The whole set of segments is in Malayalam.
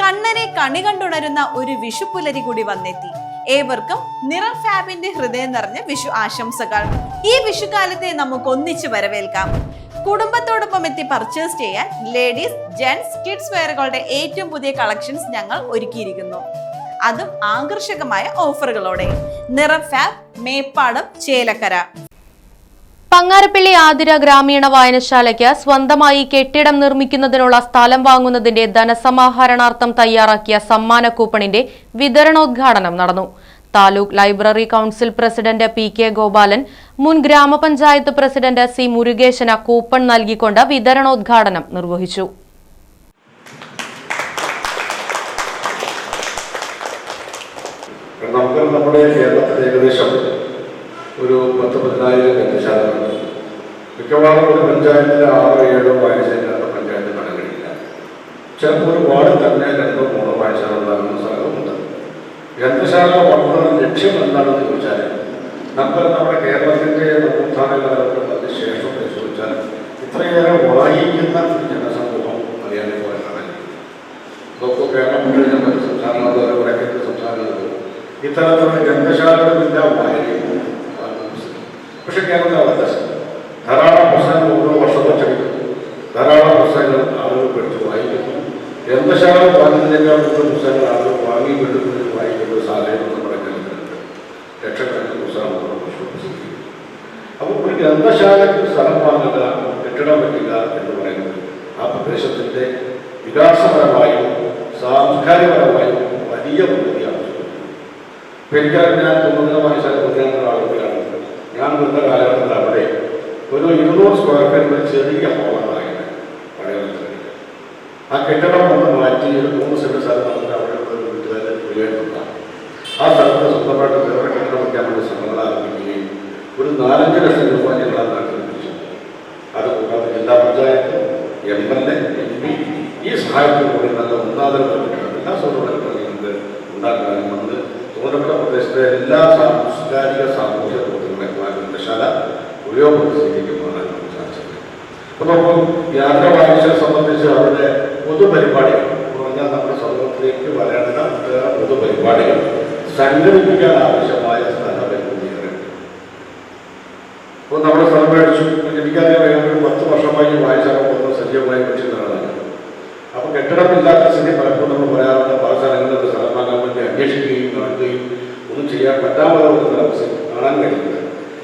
കണ്ണനെ കണി കണ്ടുണരുന്ന ഒരു വിഷുപ്പുലരി കൂടി വന്നെത്തി. ഏവർക്കും നിറം ഫാബിന്റെ ഹൃദയം നിറഞ്ഞ വിഷു ആശംസകൾ. ഈ വിഷുകാലത്തെ നമുക്ക് ഒന്നിച്ച് വരവേൽക്കാം. കുടുംബത്തോടൊപ്പം എത്തി പർച്ചേസ് ചെയ്യാൻ ലേഡീസ്, ജെന്റ്സ്, കിഡ്സ് വെയറുകളുടെ ഏറ്റവും പുതിയ കളക്ഷൻസ് ഞങ്ങൾ ഒരുക്കിയിരിക്കുന്നു. അതും ആകർഷകമായ ഓഫറുകളോടെ. നിറം ഫാബ്, മേപ്പാടം, ചേലക്കര. പങ്ങാരപ്പള്ളി ആതിര ഗ്രാമീണ വായനശാലയ്ക്ക് സ്വന്തമായി കെട്ടിടം നിർമ്മിക്കുന്നതിനുള്ള സ്ഥലം വാങ്ങുന്നതിന്റെ ധനസമാഹരണാർത്ഥം തയ്യാറാക്കിയ സമ്മാന കൂപ്പണിന്റെ വിതരണോദ്ഘാടനം നടന്നു. Taluk library council president P K. Gopalan, മുൻ ഗ്രാമപഞ്ചായത്ത് പ്രസിഡന്റ് സി. മുരുകേശന് കൂപ്പൺ നൽകിക്കൊണ്ട് വിതരണോദ്ഘാടനം നിർവഹിച്ചു. നമ്മുടെ കേരളത്തിൽ ഏകദേശം ഒരു 10,000-15,000 ഗ്രന്ഥശാലകളുണ്ട്. മിക്കവാറും ഒരു പഞ്ചായത്തിൽ 6-7 വായനശാലകളുടെ പഞ്ചായത്ത് കാണാൻ കഴിയില്ല. ചിലപ്പോൾ ഒരു വാർഡിൽ തന്നെ 2-3 വായനശാല ഉണ്ടാകുന്ന സ്ഥലങ്ങളുണ്ട്. ഗ്രന്ഥശാല വളർത്തുന്ന ലക്ഷ്യം എന്താണെന്ന് ചോദിച്ചാൽ, നമ്മുടെ കേരളത്തിൻ്റെ നവോത്ഥാന കാലഘട്ടത്തിന് ശേഷം പരിശോധിച്ചാൽ ഇത്രയേറെ വായിക്കുന്ന ജനസമൂഹം അറിയാതെ പോലെ കാണാൻ ഇതൊക്കെ കേരളം നമ്മുടെ സംസ്ഥാനങ്ങൾ വടക്കേന്ത്യ സംസ്ഥാനങ്ങൾ ഇത്തരത്തിലുള്ള ഗ്രന്ഥശാലകളില്ല വായനയും. പക്ഷെ കേരളത്തിലെ വ്യത്യാസം ധാരാളം പുസ്തകങ്ങൾ ഓരോ വർഷവും അച്ചടിക്കുന്നു. ധാരാളം പുസ്തകങ്ങൾ ആളുകൾ പഠിച്ച് വായിക്കുന്നു. ഗ്രന്ഥശാല വാങ്ങുന്നതിനേക്കാൾ കൂടുതൽ പുസ്തകങ്ങൾ ആളുകൾ വാങ്ങി വെളുപ്പിൽ വായിക്കുന്ന ഒരു സാഹചര്യം നമ്മുടെ കേരളത്തിലുണ്ട്. ലക്ഷക്കണക്കിന് പുസ്തകങ്ങൾ പ്രസിദ്ധീകരിക്കും. അപ്പോൾ ഒരു ഗ്രന്ഥശാലയ്ക്ക് സ്ഥലം വാങ്ങുക, കെട്ടിടം വയ്ക്കുക എന്ന് പറയുന്നത് ആ പ്രദേശത്തിൻ്റെ വികാസപരമായും സാംസ്കാരികപരമായും വലിയ ഉന്നതി ആവശ്യമുണ്ട്. ഇപ്പം ഞാൻ തോന്നുന്ന വായനശാല കുട്ടികളുടെ ആളുകളാണ്. ഞാൻ വരുന്ന കാലഘട്ടത്തിൽ അവിടെ ഒരു 200 സ്ക്വയർ ഫീറ്റ് ഒരു ചെറിയ ഹോളാണ് പഴയ. ആ കെട്ടിടം ഒന്ന് മാറ്റി ഒരു 3 സെന്റ് സ്ഥലം നമുക്ക് അവിടെ ഒരു വീട്ടുകാരെ ഉയർത്തുക. ആ സ്ഥലത്ത് സ്വന്തമായിട്ട് വേറെ കെട്ടിടം വയ്ക്കാൻ വേണ്ടി ശ്രമങ്ങൾ ആരംഭിക്കുകയും ഒരു 4-5 ലക്ഷം രൂപ ഞങ്ങൾ ആ നാട്ടിൽ പിടിച്ചു. അതുകൂടാതെ ജില്ലാ പഞ്ചായത്ത്, MLA, MP ഈ സഹായത്തോടുകൂടി നല്ല ഉന്നതതല കെട്ടിടം എല്ലാ സൗകര്യങ്ങൾക്ക് ഉണ്ടാക്കാനും വന്ന് തോന്നപ്പെട്ട പ്രദേശത്തെ എല്ലാ സാംസ്കാരിക സാമൂഹ്യ ഗ്രന്ഥശാല ഉപയോഗപ്പെടുത്തിയിരിക്കുന്നതാണ് നമ്മൾ ചർച്ച ചെയ്യുന്നത്. അതോടൊപ്പം യാത്ര വായനശാല സംബന്ധിച്ച് അവരുടെ പൊതുപരിപാടികൾ പറഞ്ഞാൽ നമ്മുടെ സമൂഹത്തിലേക്ക് വരേണ്ട പൊതുപരിപാടികൾ സംഘടിപ്പിക്കാൻ ആവശ്യമായ സ്ഥലപരിമിതികൾ. ഇപ്പോൾ നമ്മുടെ സ്ഥലം മേടിച്ചു. എനിക്കറിയാം, ഒരു 10 വർഷമായി വായനശാല പോകുന്ന സജീവമായി വെച്ചിരുന്നതാണ്. അപ്പോൾ കെട്ടിടമില്ലാത്ത സ്ഥിതി പലപ്പോഴും നമ്മൾ പറയാറുണ്ട്. പല സ്ഥലങ്ങളിൽ സ്ഥലം വാങ്ങാൻ വേണ്ടി അന്വേഷിക്കുകയും നടക്കുകയും ഒന്നും ചെയ്യാൻ പറ്റാത്ത അവസ്ഥ കാണാൻ കഴിയുന്നത്.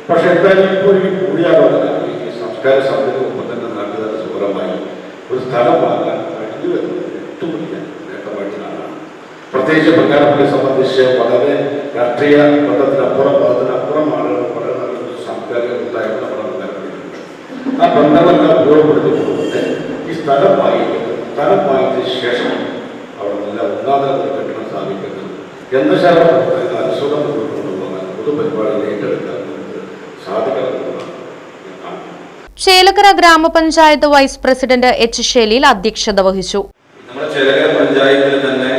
പക്ഷെ എന്തായാലും ഇപ്പോൾ ഈ കൂടിയാലോചന ഈ സംസ്കാര സമിതിക്കൊപ്പം തന്നെ നാട്ടുകാരുടെ സുഖമായി ഒരു സ്ഥലം വാങ്ങാൻ കഴിഞ്ഞു വരുന്നത് ഏറ്റവും വലിയ നേട്ടമായിട്ട് കാണാം. പ്രത്യേകിച്ച് പങ്ങാരപ്പള്ളിയെ സംബന്ധിച്ച് വളരെ രാഷ്ട്രീയ ബന്ധത്തിനപ്പുറം ആളുകൾ വളരെ നല്ലൊരു സാംസ്കാരിക കൂട്ടായ്മ നമ്മുടെ പങ്ങാരപ്പള്ളിയിലുണ്ട്. ആ ബന്ധമെല്ലാം ഉപയോഗപ്പെടുത്തിക്കൊണ്ട് ഈ സ്ഥലം വാങ്ങിയതിന് ശേഷം അവിടെ നല്ല ഉന്നത കെട്ടിടം സ്ഥാപിക്കുന്നത് ഗ്രന്ഥശാല അനുസൃതം കൊണ്ടുപോകാൻ പൊതുപരിപാടികൾ ഏറ്റെടുക്കാൻ ചേലക്കര ഗ്രാമപഞ്ചായത്ത് വൈസ് പ്രസിഡന്റ് എച്ച് ഷെലീൽ അധ്യക്ഷത വഹിച്ചു. നമ്മുടെ ചേലക്കര പഞ്ചായത്തിൽ തന്നെ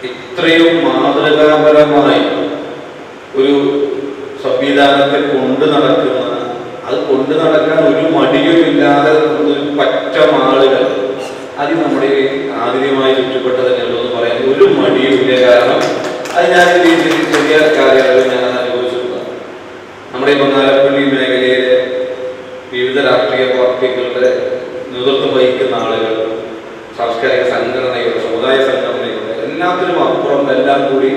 ഇത്രയും മാതൃകാപരമായി ഒരു സംവിധാനത്തെ കൊണ്ടു നടക്കാൻ ഒരു മടിയുമില്ലാതെ ഒരു പറ്റം ആളുകൾ അത് നമ്മുടെ ആധുനികമായി ചുറ്റപ്പെട്ടത് തന്നെയുള്ളൂ എന്ന് പറയാൻ ഒരു മടിയുമില്ല. കാരണം അത് ഞാൻ ചെറിയ കാലയളവിൽ ഞാൻ അനുഭവിച്ചിട്ടുള്ളതാണ്. നമ്മുടെ ഈ പങ്ങാരപ്പള്ളി മേഖലയിലെ വിവിധ രാഷ്ട്രീയ പാർട്ടികളുടെ നേതൃത്വം വഹിക്കുന്ന ആളുകൾ, സാംസ്കാരിക സംഘടനകളുടെ, സമുദായ സംഘടനകളുടെ എല്ലാത്തിനും അപ്പുറം എല്ലാം കൂടി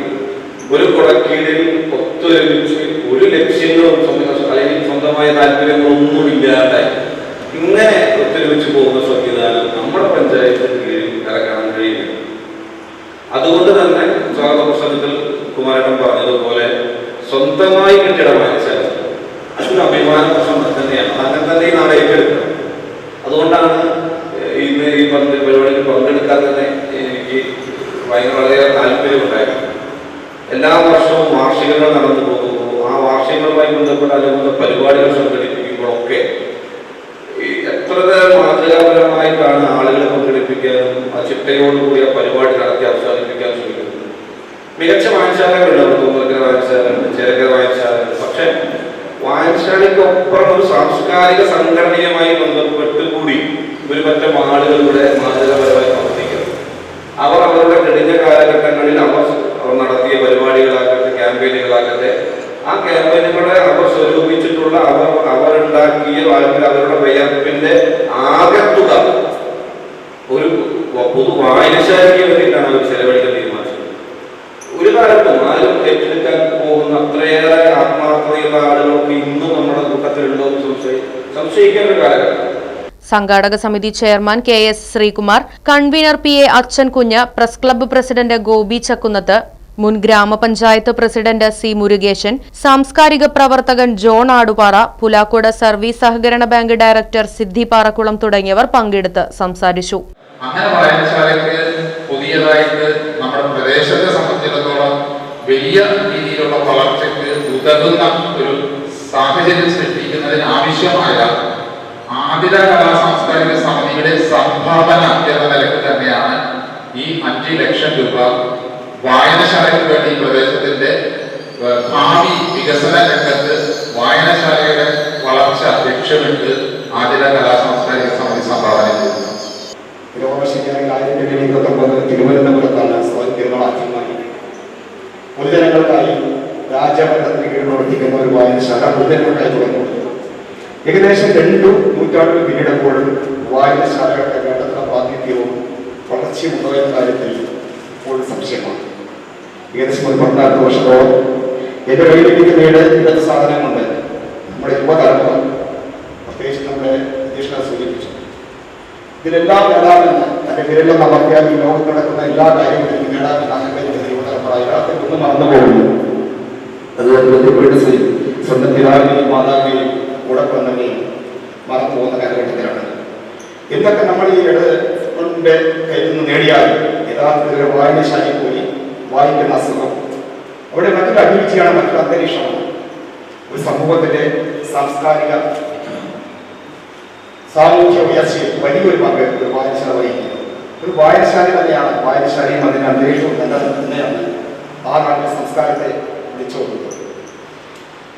ഒരു കുടക്കീഴിൽ ഒത്തൊരുമിച്ച് ഒരു ലക്ഷ്യങ്ങളും അല്ലെങ്കിൽ സ്വന്തമായ താല്പര്യങ്ങളൊന്നുമില്ലാതെ ഇങ്ങനെ ഒത്തൊരുമിച്ച് പോകുന്ന സംവിധാനം നമ്മുടെ പഞ്ചായത്തിന് കീഴിൽ ഇറക്കാൻ കഴിയില്ല. അതുകൊണ്ട് തന്നെ സ്വാഗത പ്രസംഗത്തിൽ കുമാരേട്ടൻ പറഞ്ഞതുപോലെ സ്വന്തമായി കെട്ടിട വായനശാല അതൊരു അഭിമാന പ്രശ്നം തന്നെയാണ്. അങ്ങനെ തന്നെ ഈ നാളെ ഏറ്റെടുക്കണം. അതുകൊണ്ടാണ് ഇന്ന് ഈ പരിപാടിയിൽ പങ്കെടുക്കാൻ തന്നെ എനിക്ക് വളരെയേറെ താല്പര്യമുണ്ടായിരുന്നു. എല്ലാ വർഷവും വാർഷികങ്ങൾ നടന്നു പോകുമ്പോൾ ആ വാർഷികങ്ങളുമായി ബന്ധപ്പെട്ട അനുബന്ധ പരിപാടികൾ സംഘടിപ്പിക്കുമ്പോഴൊക്കെ എത്ര മാതൃകാപരമായിട്ടാണ് ആളുകളെ പങ്കെടുപ്പിക്കാനും ആ ചിട്ടയോടുകൂടി ആ പരിപാടി നടത്തി അവസാനിപ്പിക്കാൻ ശ്രമിക്കുന്നത്. മികച്ച വായനശാലകളുണ്ട്, വായനശാലയുണ്ട്, ചേലക്കര വായനശാലയുണ്ട്. പക്ഷെ വായനശാലയ്ക്കൊപ്പം ഒരു സാംസ്കാരിക സംഘടനയുമായി ബന്ധപ്പെട്ട് കൂടി ഒരു പറ്റം ആളുകളുടെ മാതൃകാപരമായി പ്രവർത്തിക്കുന്നത്. അവർ അവരുടെ കഴിഞ്ഞ കാലഘട്ടങ്ങളിൽ അവർ നടത്തിയ പരിപാടികളാകട്ടെ, ക്യാമ്പയിനുകളാകട്ടെ, ആ ക്യാമ്പയിനുകളെ അവർ സ്വരൂപിച്ചിട്ടുള്ള അവരുണ്ടാക്കിയ അവരുടെ വിയർപ്പിന്റെ ആകത്തുക ഒരു പൊതു വായനശാലയ്ക്ക് വേണ്ടിയിട്ടാണ് അവർ ചെലവഴിക്കാൻ തീരുമാനിച്ചത്. ഒരു കാലത്തും ആരും ഏറ്റെടുക്കാൻ പോകുന്ന അത്രയേറെ ആത്മാർത്ഥതയുള്ള ആളുകളൊക്കെ ഇന്നും നമ്മുടെ കൂട്ടത്തിലുണ്ടോ എന്ന് സംശയിക്കേണ്ട ഒരു കാലഘട്ടം. സംഘാടക സമിതി chairman KS Sreekumar, convener PA Achankunju, press club president Gopi Chakkunnath, മുൻ ഗ്രാമപഞ്ചായത്ത് പ്രസിഡന്റ് C മുരുകേശൻ, സാംസ്കാരിക പ്രവർത്തകൻ ജോൺ ആടുപാറ, പുലാക്കോട് സർവീസ് സഹകരണ ബാങ്ക് ഡയറക്ടർ സിദ്ധി പാറക്കുളം തുടങ്ങിയവർ പങ്കെടുത്ത് സംസാരിച്ചു. അങ്ങനെ വായനശാലയ്ക്ക് പുതിയതായിട്ട് നമ്മുടെ പ്രദേശത്തെ സംബന്ധിച്ചിടത്തോളം വലിയ രീതിയിലുള്ള വളർച്ചയ്ക്ക് ഉതകുന്ന ഒരു സാഹചര്യം സൃഷ്ടിക്കുന്നതിന് ആവശ്യമായ ആതിര കലാ സാംസ്കാരിക സമിതിയുടെ സംഭാവന എന്ന നിലയ്ക്ക് തന്നെയാണ് ഈ 5 ലക്ഷം രൂപ വായനശാലയ്ക്ക് വേണ്ടി പ്രദേശത്തിന്റെ ഭാവി വികസന രംഗത്ത് വായനശാലയുടെ വളർച്ച ലക്ഷ്യമിട്ട് ആതിര കലാ സാംസ്കാരിക സമിതി സംഭാവന ചെയ്യുന്നു. ശരിയായ 1929 തിരുവനന്തപുരത്താണ് തിരുനാളാദ്യമായി പൊതുജനങ്ങൾക്കായി രാജഭരണത്തിന് കീഴിൽ പ്രവർത്തിക്കുന്ന ഒരു വായനശാല പൊതുജനങ്ങൾക്കായി തുടങ്ങുന്നത്. ഏകദേശം 2 നൂറ്റാണ്ടുകൾ പിന്നിടുമ്പോഴും വായനശാലകളുടെ വേണ്ടത്ര പ്രാതിനിധ്യവും വളർച്ചയും ഉണ്ടോ എന്ന കാര്യത്തിൽ ഇപ്പോൾ സംശയമാണ്. ഏകദേശം ഒരു 14 വർഷത്തോളം എൻ്റെ കയ്യിലേക്ക് ഇടത്തെ സാധനമുണ്ട്. നമ്മുടെ യുവതലമുറ, പ്രത്യേകിച്ച് നമ്മുടെ അധ്യക്ഷനെ സൂചിപ്പിച്ചു, ഇതിലെല്ലാം നേടാമെന്ന് തന്റെ വിരലിൽ അമർത്തിയാൽ ഈ ലോകത്ത് നടക്കുന്ന എല്ലാ കാര്യങ്ങളും നേടാമെന്ന് അഹങ്കരിക്കുന്ന യുവതലമുറ യഥാർത്ഥത്തിൽ ഒന്നും മറന്നു പോകുന്നു. അതുകൊണ്ട് സ്വന്തം പിതാവിനെയും മാതാവിനെയും കൂടെ പിറന്നവരെയും മറന്നു പോകുന്ന കാലഘട്ടത്തിലാണ്. എന്തൊക്കെ നമ്മൾ ഈ ഇടത്തിന്റെ കയ്യിൽ നിന്ന് നേടിയാൽ യഥാർത്ഥത്തിൽ ഒരു വായനശാലയിൽ പോയി വായിക്കുന്ന അസുഖം അവിടെ മറ്റൊരു അഭിരുചിയാണ്, മറ്റൊരു അന്തരീക്ഷമാണ്. ഒരു സമൂഹത്തിന്റെ സാംസ്കാരിക സാമൂഹ്യ ഉയർച്ചയിൽ വലിയൊരു പങ്ക് ഒരു വായനശാല വഹിക്കുന്നത്. ഒരു വായനശാല തന്നെയാണ്, വായനശാലയും അതിന്റെ അന്തരീക്ഷവും തന്നെയാണ് ആ നാട്ടിലെ സംസ്കാരത്തെ വിളിച്ചോടുന്നത്.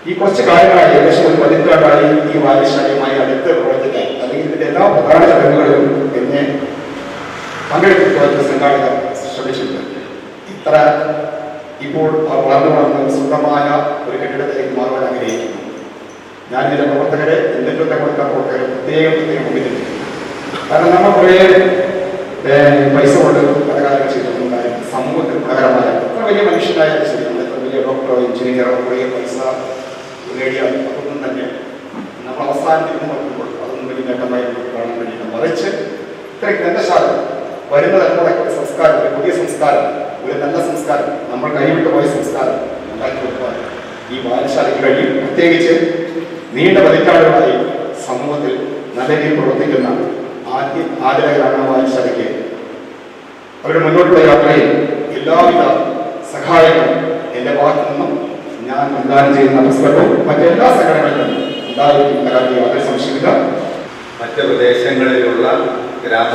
ഈ കുറച്ച് കാലങ്ങളായി, ഏകദേശം ഒരു 15 ഈ വായനശാലയുമായി അടുത്ത് പ്രവർത്തിക്കാൻ, അല്ലെങ്കിൽ ഇതിന്റെ എല്ലാ പ്രധാന ചടങ്ങുകളിലും എന്നെ പങ്കെടുക്കുന്ന സംഘാടകർ ശ്രമിച്ചിട്ടുണ്ട്. ഇത്ര ഇപ്പോൾ വളർന്നു സ്വന്തമായ ഒരു കെട്ടിടത്തിലേക്ക് മാറുവാൻ ആഗ്രഹിക്കുന്നു. ഞാൻ ഇതിന്റെ പ്രവർത്തകരെ, നേതൃത്വത്തെ കൊടുക്കാൻ പ്രവർത്തകരെ പ്രത്യേകം മുന്നിലുണ്ട്. കാരണം നമ്മൾ കുറേ പൈസ കൊണ്ട് പല കാര്യങ്ങൾ ചെയ്തിട്ടുള്ള കാര്യം സമൂഹത്തിൽ ഗുണകരമായ എത്ര വലിയ മനുഷ്യനായാലും ശരി, എത്ര വലിയ ഡോക്ടറോ എഞ്ചിനീയറോ കുറേ പൈസ നേടിയാൽ അതൊന്നും തന്നെ നമ്മൾ അവസാനത്തിൽ നോക്കുമ്പോൾ അതൊന്നും വലിയ നേട്ടമായി കാണാൻ വേണ്ടിയിട്ട്, മറിച്ച് ഇത്രയ്ക്ക് നല്ല സാധനം വരുന്ന തലമുറയ്ക്ക് ഒരു സംസ്കാരം, ഒരു പുതിയ സംസ്കാരം, ഒരു നല്ല സംസ്കാരം, നമ്മൾ കൈവിട്ട് പോയ സംസ്കാരം ഉണ്ടാക്കി വെക്കുവാൻ ഈ വായനശാലയ്ക്ക് കഴിയും. പ്രത്യേകിച്ച് നീണ്ട പതിറ്റാണ്ടുകളായി സമൂഹത്തിൽ നല്ല രീതിയിൽ പ്രവർത്തിക്കുന്ന ആതിരകളാണ് വായനശാലയ്ക്ക് അവരുടെ മുന്നോട്ടുള്ള യാത്രയിൽ എല്ലാവിധ സഹായങ്ങളും എൻ്റെ ഭാഗത്തു നിന്നും ഞാൻ പ്രദാനം ചെയ്യുന്ന പുസ്തകവും മറ്റെല്ലാ സംഘടനകളിലും ഉണ്ടായിരിക്കുന്ന കാര്യം യാതൊരു സംശയമില്ല. മറ്റ് പ്രദേശങ്ങളിലുള്ള ഗ്രാമ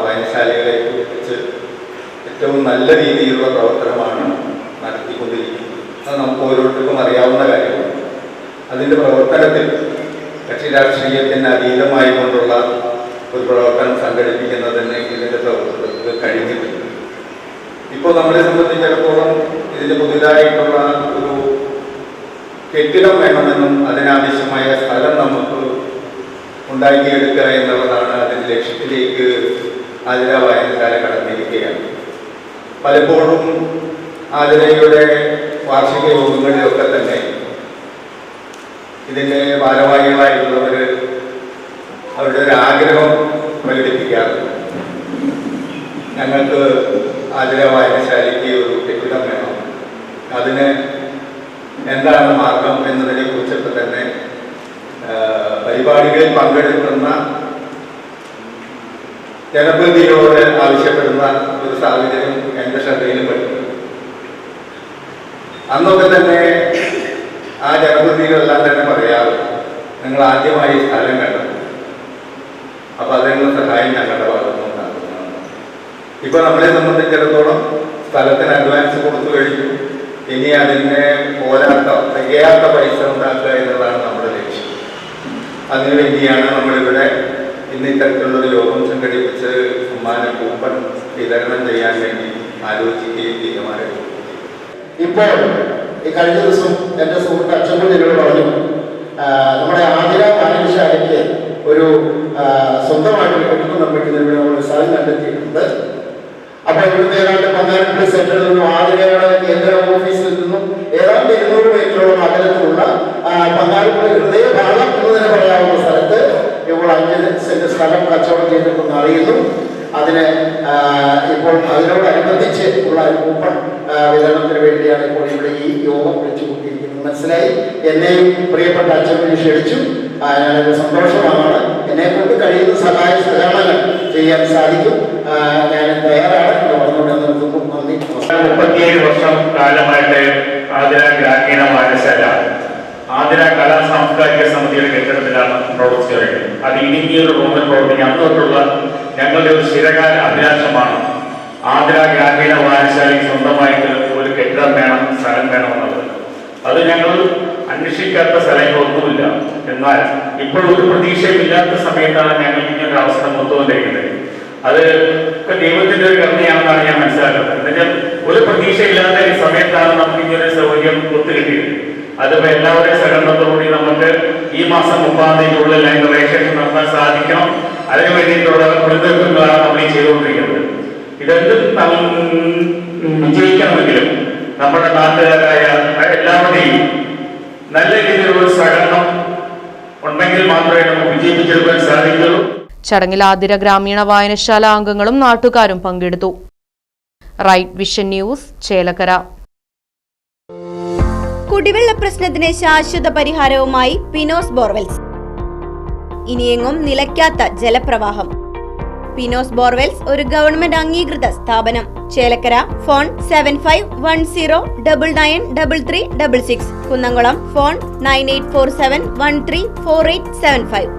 വായനശാലകളെ കുറിച്ച് ഏറ്റവും നല്ല രീതിയിലുള്ള പ്രവർത്തനമാണ് നടത്തിക്കൊണ്ടിരിക്കുന്നത്. അത് നമുക്ക് ഓരോരുത്തർക്കും അറിയാവുന്ന കാര്യമാണ്. അതിൻ്റെ പ്രവർത്തനത്തിൽ കക്ഷി രാഷ്ട്രീയത്തിന് അതീതമായി കൊണ്ടുള്ള ഒരു പ്രവർത്തനം സംഘടിപ്പിക്കുന്നതിന് ഇതിൻ്റെ പ്രവർത്തനത്തിൽ കഴിഞ്ഞിട്ടില്ല. ഇപ്പോൾ നമ്മളെ സംബന്ധിച്ചിടത്തോളം ഇതിന് പുതിയതായിട്ടുള്ള ഒരു കെട്ടിടം വേണമെന്നും അതിനാവശ്യമായ സ്ഥലം നമുക്ക് ഉണ്ടാക്കിയെടുക്കുക എന്നുള്ളതാണ് അതിൻ്റെ ലക്ഷ്യത്തിലേക്ക് ആതിര വായനശാല കടന്നിരിക്കുകയാണ്. പലപ്പോഴും ആതിരയുടെ വാർഷിക യോഗങ്ങളിലൊക്കെ തന്നെ ഇതിൻ്റെ ഭാരവാഹികളായിട്ടുള്ളവർ അവരുടെ ഒരു ആഗ്രഹം പ്രകടിപ്പിക്കാറുണ്ട്. ഞങ്ങൾക്ക് ആതിര വായനശാലയ്ക്ക് ഒരു കെട്ടിടം വേണം, അതിന് എന്താണ് മാർഗം എന്നതിനെ കുറിച്ചൊക്കെ തന്നെ പരിപാടികളിൽ പങ്കെടുക്കുന്ന ജനപ്രതിനിധികളോട് ആവശ്യപ്പെടുന്ന ഒരു സാഹചര്യം എൻ്റെ ശ്രദ്ധയിലും പെട്ടു. അന്നൊക്കെ തന്നെ ആ ജനപ്രതിനിധികളെല്ലാം തന്നെ പറയാറ്, നിങ്ങൾ ആദ്യമായി സ്ഥലം കണ്ടെത്തും, അപ്പൊ അതിനുള്ള സഹായം ഞങ്ങളുടെ ഭാഗത്തുനിന്ന് ഉണ്ടാകുന്നതാണ്. ഇപ്പൊ നമ്മളെ സംബന്ധിച്ചിടത്തോളം സ്ഥലത്തിന് അഡ്വാൻസ് കൊടുത്തു കഴിഞ്ഞു. ഇനി അതിനെ തികയാത്ത പൈസ ഉണ്ടാക്കുക എന്നുള്ളതാണ് നമ്മുടെ ലക്ഷ്യം. അതിനുവേണ്ടിയാണ് നമ്മളിവിടെ ഇന്ന് ഇത്തരത്തിലുള്ളൊരു യോഗം സംഘടിപ്പിച്ച് സമ്മാന കൂപ്പൺ വിതരണം ചെയ്യാൻ വേണ്ടി ആലോചിക്കുകയും തീരുമാനിച്ചു. ഇപ്പോൾ ഈ കഴിഞ്ഞ ദിവസം എൻ്റെ സുഹൃത്ത് അച്ഛൻ എന്നോട് പറഞ്ഞു, നമ്മുടെ ആതിര വായനശാലയ്ക്ക് ഒരു സ്വന്തമായിട്ട് കെട്ടിടം നിർമ്മിക്കുന്നതിന് വേണ്ടി നമ്മൾ സ്ഥലം കണ്ടെത്തിയിട്ടുണ്ട്. അപ്പോൾ ഇവിടുന്ന് ഏതാണ്ട് പങ്കാളിപ്പള്ളി സെന്ററിൽ നിന്നും ആതിരയുടെ കേന്ദ്ര ഓഫീസിൽ നിന്നും ഏതാണ്ട് 200 മീറ്ററോളം അകലത്തിലുള്ള പങ്കാളിപ്പള്ളി ഹൃദയഭാഗം എന്ന് തന്നെ പറയാവുന്ന സ്ഥലത്ത് ഇപ്പോൾ 5 സെന്റ് സ്ഥലം കച്ചവടം ചെയ്തിട്ടുണ്ടെന്ന് അറിയുന്നു. അതിന് ഇപ്പോൾ അതിനോടനുബന്ധിച്ച് ഉള്ള കൂപ്പൺ വിതരണത്തിന് വേണ്ടിയാണ് ഇപ്പോൾ ഇവിടെ ഈ യോഗം വിളിച്ചു കൂട്ടിയിരിക്കുന്നത് മനസ്സിലായി. എന്നെയും പ്രിയപ്പെട്ട അച്ഛനെ ക്ഷണിച്ചു. ഞാനത് സന്തോഷമാണ്. എന്നെ കൊണ്ട് കഴിയുന്ന സഹായ സഹകരണങ്ങൾ ചെയ്യാൻ സാധിക്കും. ഞാൻ തയ്യാറാണ് എന്ന് പറഞ്ഞുകൊണ്ട് നിർത്തുന്നു. നന്ദി. 37 വർഷം കാലമായിട്ട് ആതിര ഗ്രാമീണ വായനശാല ആതിര കലാ സാംസ്കാരിക സമിതിയുടെ കെട്ടിടത്തിലാണ് പ്രവർത്തിച്ചു വരുന്നത്. അത് ഇടുങ്ങിയൊരു റൂമിൽ പ്രവർത്തിക്കുക അന്ന് തൊട്ടുള്ള ഞങ്ങളുടെ ഒരു സ്ഥിരകാല അഭിലാഷമാണ് ആതിര ഗ്രാമീണ വായനശാലയ്ക്ക് സ്വന്തമായിട്ട് ഒരു കെട്ടിടം വേണം, സ്ഥലം വേണമെന്നുള്ളത്. അത് ഞങ്ങൾ അന്വേഷിക്കാത്ത സ്ഥലങ്ങളൊന്നുമില്ല. എന്നാൽ ഇപ്പോൾ ഒരു പ്രതീക്ഷയില്ലാത്ത സമയത്താണ് ഞങ്ങൾ ഇങ്ങനൊരു അവസരം ഒത്തുകൊണ്ടിരിക്കുന്നത്. അത് ദൈവത്തിന്റെ ഒരു കരുണയാണെന്നാണ് ഞാൻ മനസ്സിലാക്കുന്നത്. എന്നുവെച്ചാൽ ഒരു പ്രതീക്ഷയില്ലാത്ത ഈ സമയത്താണ് നമുക്ക് ഇങ്ങനൊരു സൗകര്യം ഒത്തുകിട്ടിയത്. അതിപ്പോ എല്ലാവരുടെയും സഹകരണത്തോടുകൂടി നമുക്ക് ഈ മാസം 30-ാം തീയതിക്കുള്ളിൽ അതിന്റെ രജിസ്ട്രേഷൻ നടത്താൻ സാധിക്കണം. അതിനു വേണ്ടിയിട്ടുള്ള പ്രതിനിധികളാണ് നമ്മൾ ഈ ചെയ്തുകൊണ്ടിരിക്കുന്നത്. ഇതെന്തും വിജയിക്കണമെങ്കിലും നമ്മുടെ നാട്ടുകാരായ എല്ലാവരുടെയും നല്ല രീതിയിലുള്ള സഹകരണം ഉണ്ടെങ്കിൽ മാത്രമേ നമുക്ക് വിജയിപ്പിച്ചെടുക്കാൻ സാധിക്കുള്ളൂ. ചടങ്ങിൽ ആതിര ഗ്രാമീണ വായനശാല അംഗങ്ങളും നാട്ടുകാരും പങ്കെടുത്തു. Right vision news, Chelakkara. കുടിവെള്ള പ്രശ്നത്തിന് ശാശ്വത പരിഹാരവുമായി പിനോസ് ബോർവെൽസ്. ഇനിയെങ്ങും നിലയ്ക്കാത്ത ജലപ്രവാഹം. പിനോസ് ബോർവെൽസ് ഒരു ഗവൺമെന്റ് അംഗീകൃത സ്ഥാപനം. ചേലക്കര. ഫോൺ 7510993366. കുന്നംകുളം. ഫോൺ 9847134875.